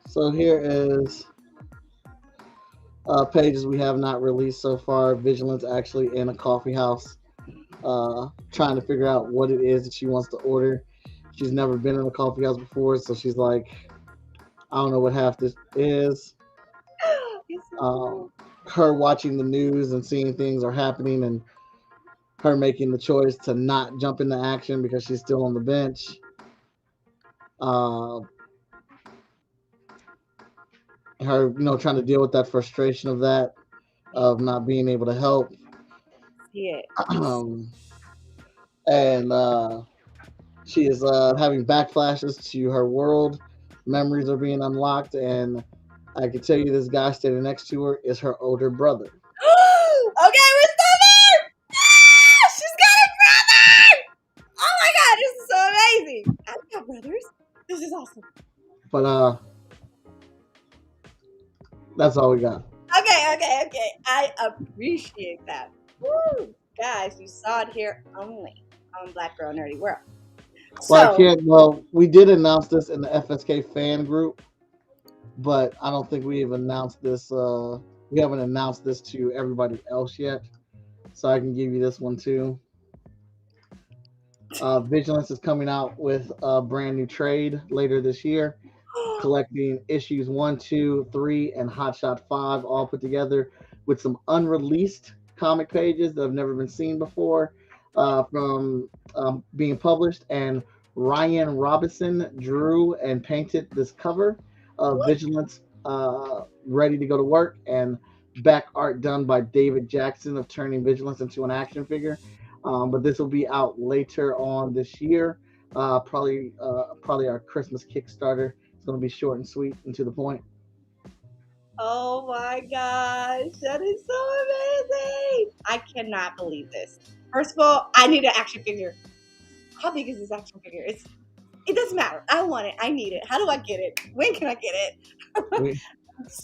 So here is pages we have not released so far. Vigilance actually in a coffee house, trying to figure out what it is that she wants to order. She's never been in a coffee house before, so she's like, I don't know what half this is. Her watching the news and seeing things are happening, and her making the choice to not jump into action because she's still on the bench. Her, trying to deal with that frustration of not being able to help. Yeah. And she is having backflashes to her world. Memories are being unlocked, and I can tell you this guy standing next to her is her older brother. Okay, we're still there. Ah, she's got a brother. Oh my God, this is so amazing. I've got brothers. This is awesome. But that's all we got. Okay. I appreciate that. Woo. Guys, you saw it here only on Black Girl Nerdy World. Well, we did announce this in the FSK fan group, but I don't think we've announced this. We haven't announced this to everybody else yet, so I can give you this one too. Vigilance is coming out with a brand new trade later this year, collecting issues 1, 2, 3, and Hotshot 5 all put together with some unreleased comic pages that have never been seen before from being published. And Ryan Robinson drew and painted this cover of Vigilance ready to go to work, and back art done by David Jackson of turning Vigilance into an action figure. But this will be out later on this year. Probably our Christmas Kickstarter. It's going to be short and sweet and to the point. Oh my gosh, that is so amazing. I cannot believe this. First of all, I need an action figure. How big is this action figure? It doesn't matter. I want it. I need it. How do I get it? When can I get it?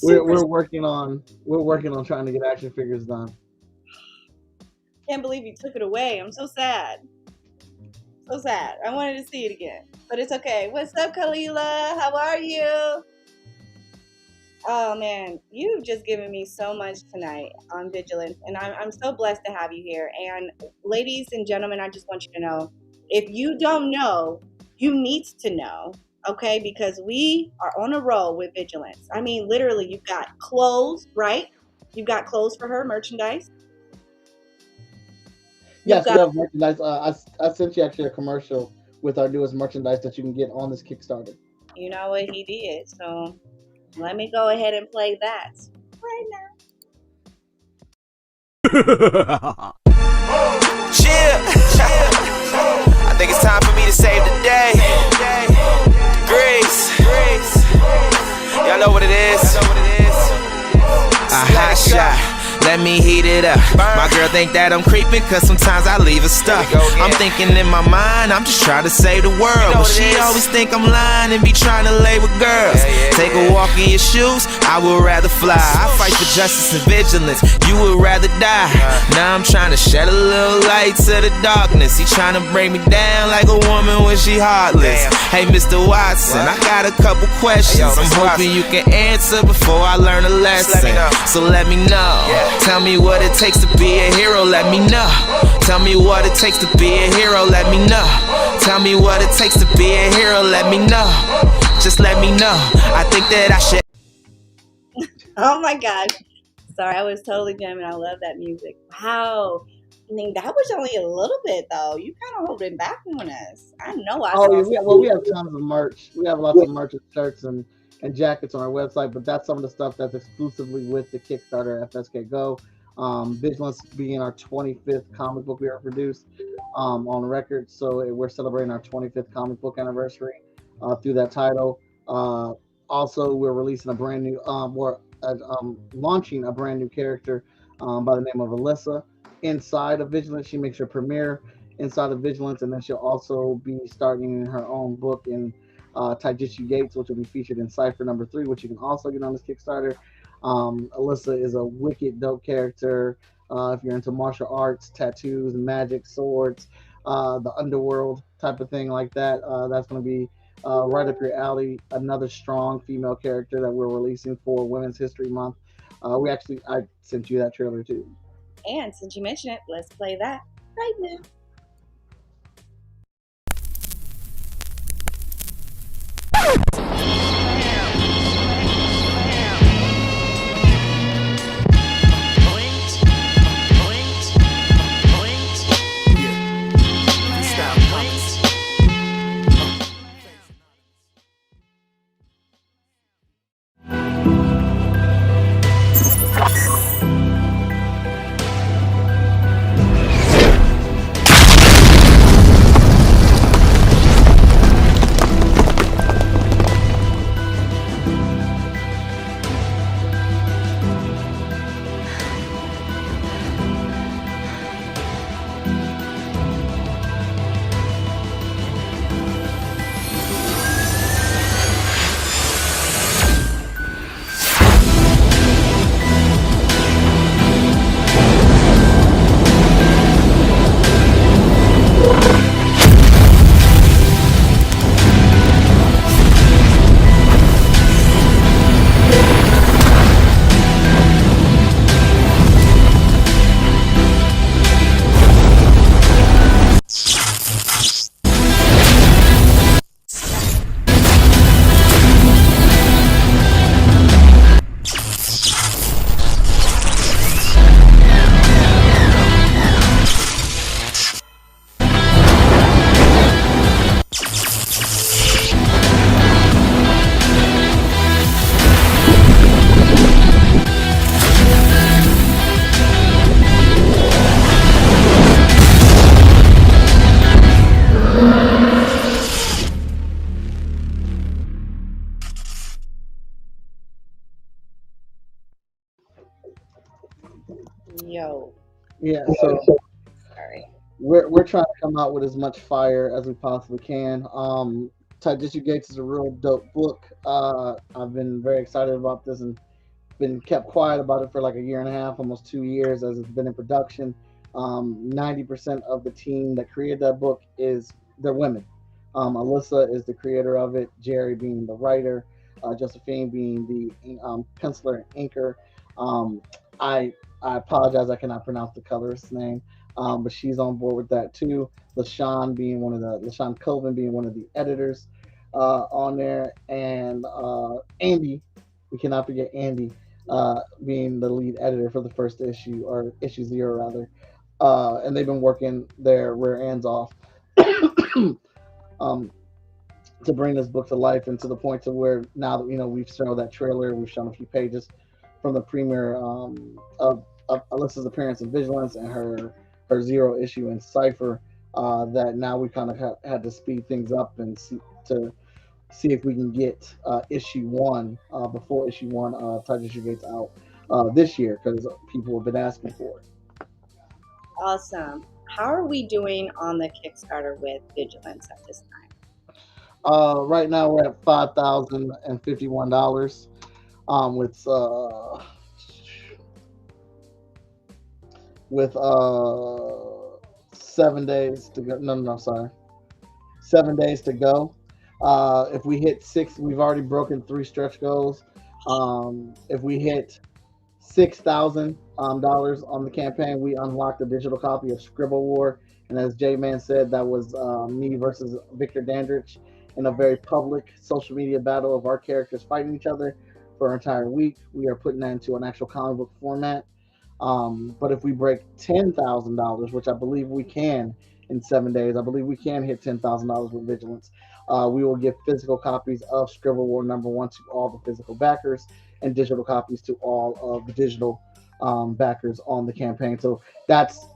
We're working on trying to get action figures done. Can't believe you took it away. I'm so sad. So sad. I wanted to see it again, but it's okay. What's up, Kalila? How are you? Oh man, you've just given me so much tonight on Vigilance, and I'm so blessed to have you here. And ladies and gentlemen, I just want you to know, if you don't know, you need to know, okay? Because we are on a roll with Vigilance. I mean, literally, you've got clothes, right? You've got clothes for her, merchandise. You Yes, we got, have merchandise. I sent you actually a commercial with our newest merchandise that you can get on this Kickstarter. you know what he did. So let me go ahead and play that right now. Chill. I think it's time for me to save the day. Grace. Y'all know what it is. A hot shot. Let me heat it up. My girl think that I'm creeping, cause sometimes I leave her stuck. I'm thinking in my mind, I'm just trying to save the world. But she always think I'm lying and be trying to lay with girls. Take a walk in your shoes, I would rather fly. I fight for justice and vigilance, you would rather die. Now I'm trying to shed a little light to the darkness. He trying to bring me down like a woman when she heartless. Hey Mr. Watson, I got a couple questions. I'm hoping you can answer before I learn a lesson. So let me know. Tell me what it takes to be a hero, let me know. Tell me what it takes to be a hero, let me know. Tell me what it takes to be a hero, let me know. Just let me know. I think that I should. Oh my God. Sorry, I was totally jamming. I love that music. Wow. I mean, that was only a little bit, though. You kind of holding back on us. I know I Oh saw. yeah, we have tons of merch. We have lots of merch and shirts and jackets on our website, but that's some of the stuff that's exclusively with the Kickstarter FSK Go. Vigilance being our 25th comic book we ever produced on record, so we're celebrating our 25th comic book anniversary through that title. Also, we're releasing a brand new, launching a brand new character by the name of Alyssa inside of Vigilance. She makes her premiere inside of Vigilance, and then she'll also be starting her own book in Taijutsu Gates, which will be featured in Cipher #3, which you can also get on this Kickstarter. Alyssa is a wicked dope character. If you're into martial arts, tattoos, magic, swords, the underworld type of thing like that, that's going to be right up your alley. Another strong female character that we're releasing for Women's History Month. I sent you that trailer too. And since you mentioned it, let's play that right now. Yo, Yeah, so sorry. we're trying to come out with as much fire as we possibly can. Taijutsu Gates is a real dope book. I've been very excited about this and been kept quiet about it for like a year and a half, almost 2 years as it's been in production. 90% of the team that created that book they're women. Alyssa is the creator of it, Jerry being the writer, Josephine being the penciler and inker. Um, I I apologize, I cannot pronounce the colorist's name, but she's on board with that too. LaShawn Colvin being one of the editors on there, and Andy, we cannot forget Andy being the lead editor for the first issue, or issue 0 rather. and they've been working their rear ends off um, to bring this book to life, and to the point to where now that we've shown that trailer, we've shown a few pages from the premiere of Alyssa's appearance in Vigilance and her zero issue in Cipher. That now we kind of had to speed things up and see if we can get issue one before issue one Issue Gates out this year, because people have been asking for it. Awesome. How are we doing on the Kickstarter with Vigilance at this time? Right now we're at $5,051. With 7 days to go. No, sorry, 7 days to go. If we hit six, we've already broken 3 stretch goals. If we hit $6,000 on the campaign, we unlocked a digital copy of Scribble War. And as J-Man said, that was me versus Victor Dandridge in a very public social media battle of our characters fighting each other for an entire week. We are putting that into an actual comic book format. But if we break $10,000, which I believe we can in 7 days, I believe we can hit $10,000 with Vigilance. We will give physical copies of Scribble War #1 to all the physical backers, and digital copies to all of the digital backers on the campaign. So that's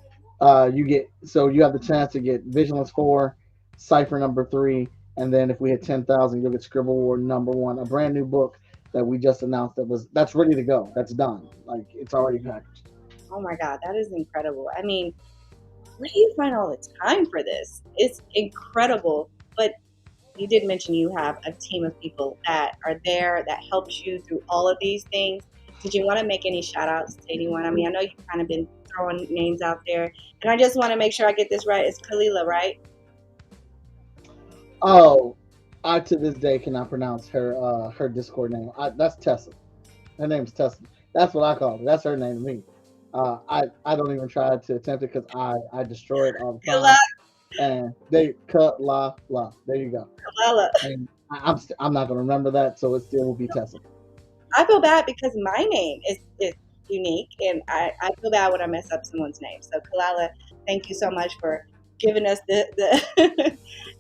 you have the chance to get Vigilance 4, Cipher #3, and then if we hit 10,000, you'll get Scribble War #1, a brand new book that we just announced that's ready to go. That's done. Like, it's already packaged. Oh my God, that is incredible. I mean, where do you find all the time for this? It's incredible. But you did mention you have a team of people that are there that helps you through all of these things. Did you want to make any shout outs to anyone? I mean, I know you've kind of been throwing names out there, and I just want to make sure I get this right. It's Kalila, right? Oh, I to this day cannot pronounce her Discord name. That's Tessa. Her name's Tessa. That's what I call her. That's her name to me. I don't even try to attempt it because I destroy it all the time. And they la. There you go. Kalila. And I'm not gonna remember that, so it still will be Tessa. I feel bad because my name is unique, and I feel bad when I mess up someone's name. So Kalila, thank you so much for giving us the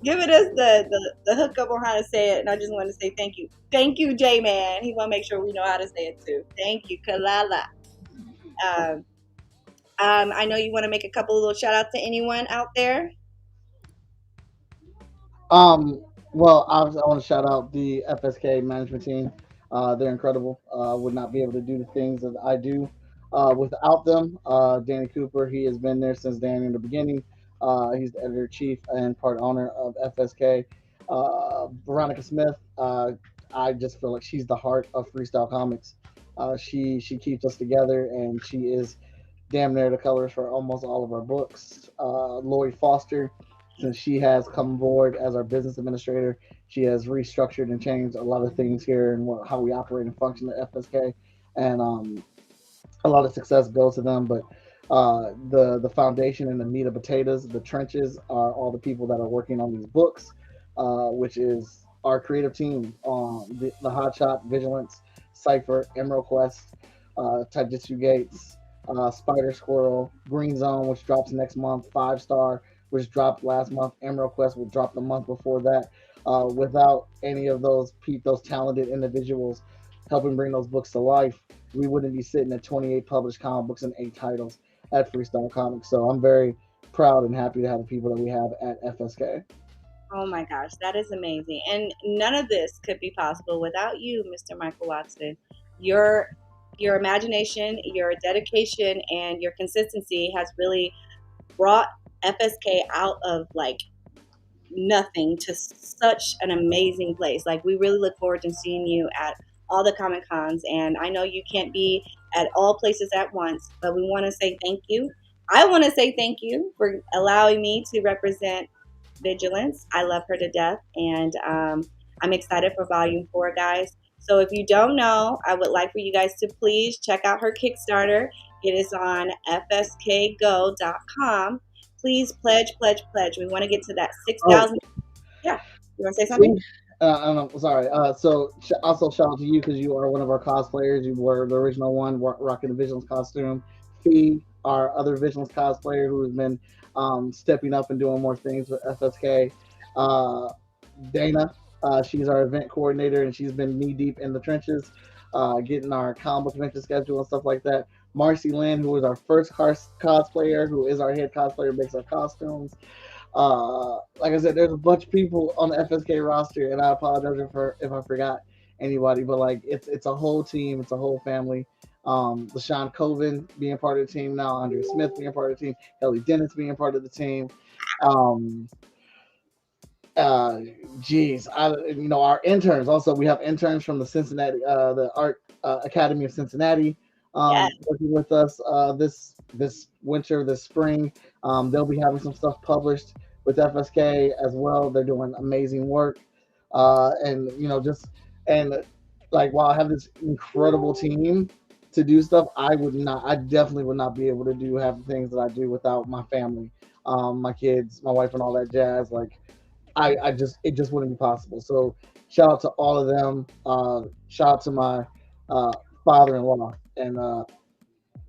giving us the hookup on how to say it. And I just want to say thank you, J-Man. He want to make sure we know how to say it too. Thank you, Kalala. I know you want to make a couple of little shout outs to anyone out there. Well, obviously, I want to shout out the FSK management team. They're incredible. Would not be able to do the things that I do without them. Danny Cooper, he has been there since Danny in the beginning. He's the editor-chief and part owner of FSK. Veronica Smith, I just feel like she's the heart of Freestyle Comics. She keeps us together, and she is damn near the colors for almost all of our books. Lori Foster, since she has come aboard as our business administrator, she has restructured and changed a lot of things here and how we operate and function at FSK. And a lot of success goes to them. But the foundation and the meat and potatoes, the trenches, are all the people that are working on these books, which is our creative team, the Hotshot, Vigilance, Cipher, Emerald Quest, Taijutsu Gates, Spider Squirrel, Green Zone, which drops next month, 5-Star, which dropped last month, Emerald Quest will drop the month before that. Without any of those talented individuals helping bring those books to life, we wouldn't be sitting at 28 published comic books and 8 titles at Freestyle Comics. So I'm very proud and happy to have the people that we have at FSK. Oh my gosh, that is amazing. And none of this could be possible without you, Mr. Michael Watson. Your imagination, your dedication, and your consistency has really brought FSK out of like nothing to such an amazing place. Like, we really look forward to seeing you at all the Comic Cons, and I know you can't be at all places at once, but we want to say thank you. I want to say thank you for allowing me to represent Vigilance. I love her to death, and I'm excited for Volume 4, guys. So if you don't know, I would like for you guys to please check out her Kickstarter. It is on fskgo.com. Please pledge. We want to get to that 6,000. Yeah, you want to say something? I'm sorry. So also shout out to you because you are one of our cosplayers. You were the original one rocking the Vigilance costume. Fee, our other Vigilance cosplayer who has been stepping up and doing more things with FSK. Uh, Dana, she's our event coordinator, and she's been knee deep in the trenches, getting our combo convention schedule and stuff like that. Marcy Lynn, who is our first cosplayer, who is our head cosplayer, makes our costumes. Like I said, there's a bunch of people on the FSK roster, and I apologize if I forgot anybody, but like it's a whole team, it's a whole family. LaShawn Coven being part of the team now, Andrea Smith being part of the team, Ellie Dennis being part of the team. Um, geez, our interns also. We have interns from the Cincinnati, the Art Academy of Cincinnati, Yes. working with us this winter, this spring. They'll be having some stuff published with FSK as well. They're doing amazing work, and just and like while I have this incredible team to do stuff, I definitely would not be able to do half the things that I do without my family, my kids, my wife, and all that jazz. Like it just wouldn't be possible. So shout out to all of them. Shout out to my uh, father-in-law, and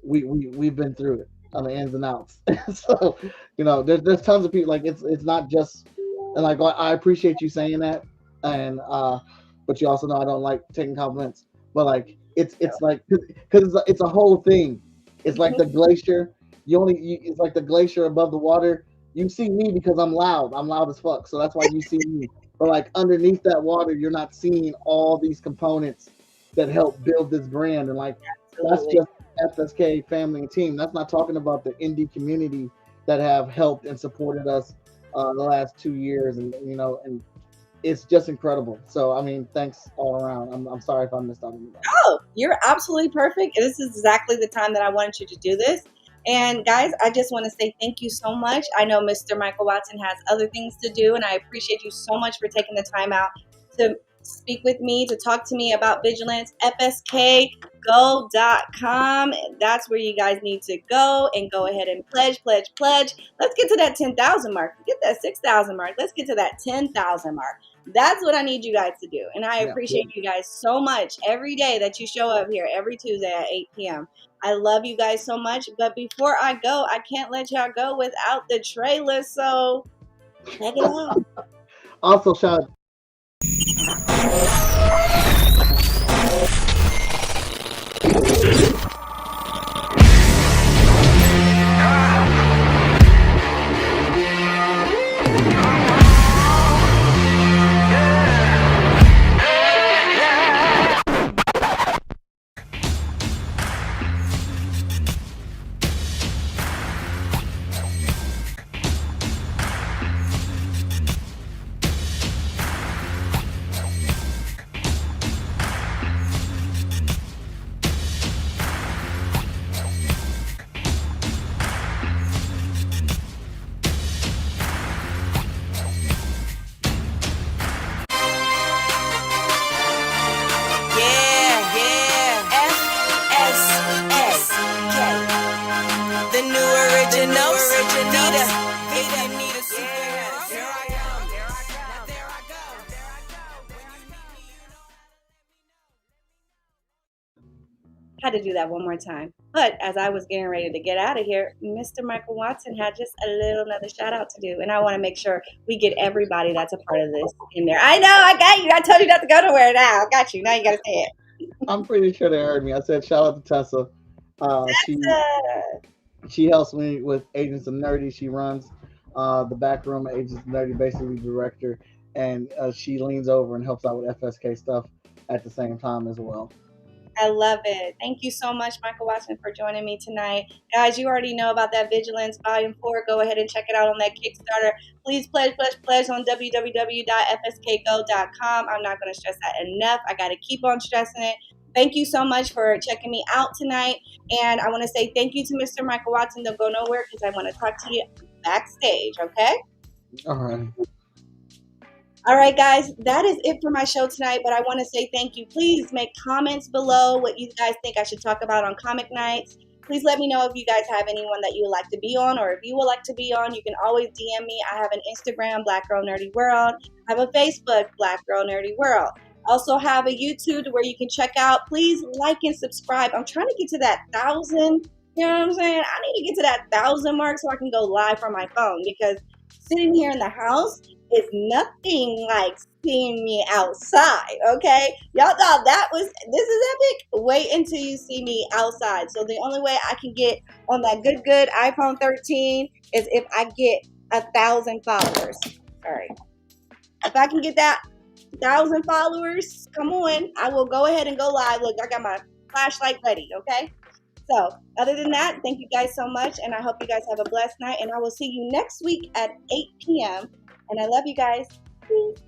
we've been through it on the ins and outs. So there's tons of people. Like it's not just, and like I appreciate you saying that, and but you also know I don't like taking compliments. But like it's like because it's a whole thing. It's like the glacier. It's like the glacier above the water. You see me because I'm loud. I'm loud as fuck. So that's why you see me. But like underneath that water, you're not seeing all these components that help build this brand. And like that's Absolutely. just FSK family and team. That's not talking about the indie community that have helped and supported us the last 2 years, and it's just incredible. So I mean, thanks all around. I'm sorry if I missed out on anybody. Oh, you're absolutely perfect. This is exactly the time that I wanted you to do this. And guys, I just want to say thank you so much. I know Mr. Michael Watson has other things to do, and I appreciate you so much for taking the time out to speak with me, to talk to me about Vigilance. FSKGo.com. That's where you guys need to go and go ahead and pledge. Let's get to that 10,000 mark. Get that 6,000 mark. Let's get to that 10,000 mark. That's what I need you guys to do. And I appreciate you guys so much every day that you show up here every Tuesday at 8 p.m. I love you guys so much. But before I go, I can't let y'all go without the trailer. So check it out. Also, shout Had to do that one more time. But as I was getting ready to get out of here, Mr. Michael Watson had just a little another shout out to do. And I want to make sure we get everybody that's a part of this in there. I know, I got you. I told you not to go nowhere now. I got you. Now you got to say it. I'm pretty sure they heard me. I said shout out to Tessa. She helps me with Agents of Nerdy. She runs the back room at Agents of Nerdy, basically director, and she leans over and helps out with FSK stuff at the same time as well. I love it. Thank you so much, Michael Watson, for joining me tonight. Guys, you already know about that Vigilance Volume 4. Go ahead and check it out on that Kickstarter. Please pledge on www.fskgo.com. I'm not going to stress that enough. I got to keep on stressing it. Thank you so much for checking me out tonight. And I want to say thank you to Mr. Michael Watson. Don't go nowhere because I want to talk to you backstage, okay? All right. All right, guys, that is it for my show tonight, but I want to say thank you. Please make comments below what you guys think I should talk about on comic nights. Please let me know if you guys have anyone that you would like to be on, or if you would like to be on, you can always DM me. I have an Instagram, Black Girl Nerdy World. I have a Facebook, Black Girl Nerdy World. Also have a YouTube where you can check out. Please like and subscribe. I'm trying to get to that 1,000 You know what I'm saying? I need to get to that 1,000 mark so I can go live from my phone, because sitting here in the house is nothing like seeing me outside, okay? Y'all thought this is epic? Wait until you see me outside. So the only way I can get on that good iPhone 13 is if I get 1,000 followers. All right. If I can get that 1,000 followers, come on, I will go ahead and go live. Look, I got my flashlight ready, okay? So, other than that, thank you guys so much, and I hope you guys have a blessed night, and I will see you next week at 8 p.m., and I love you guys. Peace.